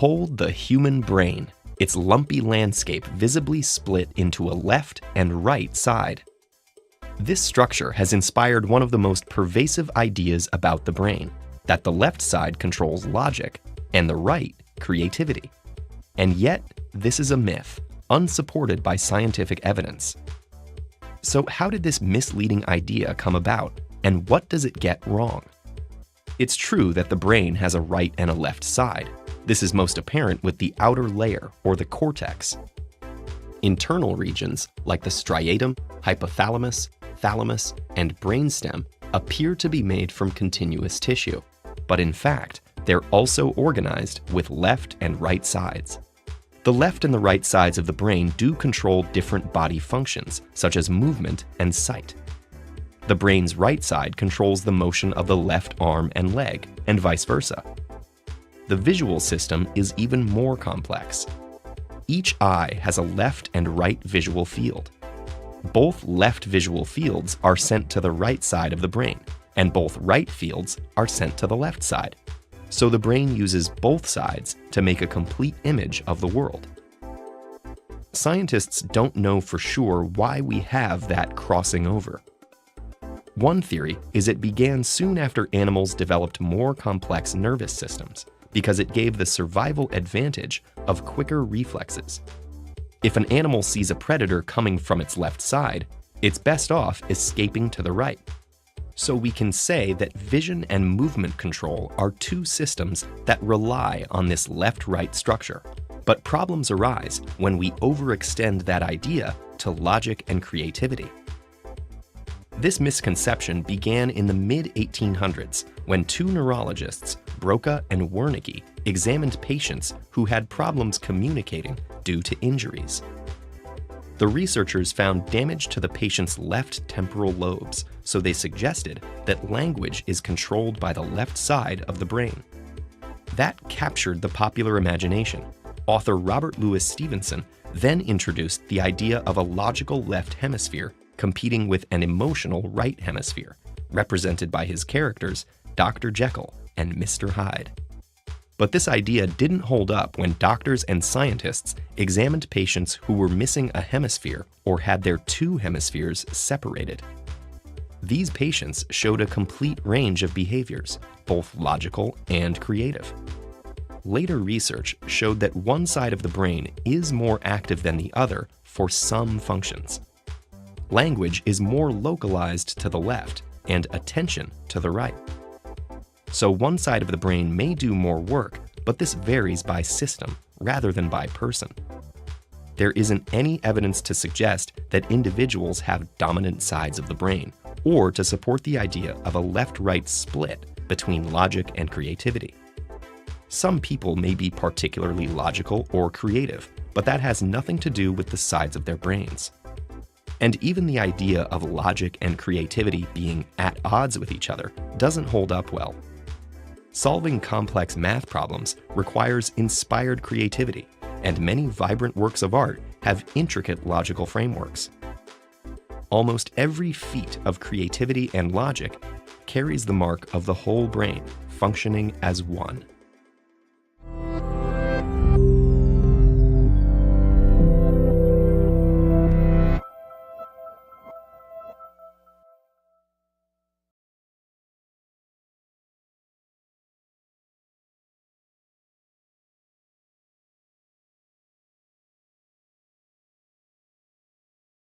Behold the human brain, its lumpy landscape visibly split into a left and right side. This structure has inspired one of the most pervasive ideas about the brain, that the left side controls logic and the right creativity. And yet, this is a myth, unsupported by scientific evidence. So how did this misleading idea come about, and what does it get wrong? It's true that the brain has a right and a left side. This is most apparent with the outer layer, or the cortex. Internal regions, like the striatum, hypothalamus, thalamus, and brainstem, appear to be made from continuous tissue, but in fact, they're also organized with left and right sides. The left and the right sides of the brain do control different body functions, such as movement and sight. The brain's right side controls the motion of the left arm and leg, and vice versa. The visual system is even more complex. Each eye has a left and right visual field. Both left visual fields are sent to the right side of the brain, and both right fields are sent to the left side. So the brain uses both sides to make a complete image of the world. Scientists don't know for sure why we have that crossing over. One theory is it began soon after animals developed more complex nervous systems, because it gave the survival advantage of quicker reflexes. If an animal sees a predator coming from its left side, it's best off escaping to the right. So we can say that vision and movement control are two systems that rely on this left-right structure. But problems arise when we overextend that idea to logic and creativity. This misconception began in the mid-1800s when two neurologists, Broca and Wernicke, examined patients who had problems communicating due to injuries. The researchers found damage to the patient's left temporal lobes, so they suggested that language is controlled by the left side of the brain. That captured the popular imagination. Author Robert Louis Stevenson then introduced the idea of a logical left hemisphere competing with an emotional right hemisphere, represented by his characters Dr. Jekyll and Mr. Hyde. But this idea didn't hold up when doctors and scientists examined patients who were missing a hemisphere or had their two hemispheres separated. These patients showed a complete range of behaviors, both logical and creative. Later research showed that one side of the brain is more active than the other for some functions. Language is more localized to the left and attention to the right. So one side of the brain may do more work, but this varies by system rather than by person. There isn't any evidence to suggest that individuals have dominant sides of the brain, or to support the idea of a left-right split between logic and creativity. Some people may be particularly logical or creative, but that has nothing to do with the sides of their brains. And even the idea of logic and creativity being at odds with each other doesn't hold up well. Solving complex math problems requires inspired creativity, and many vibrant works of art have intricate logical frameworks. Almost every feat of creativity and logic carries the mark of the whole brain functioning as one.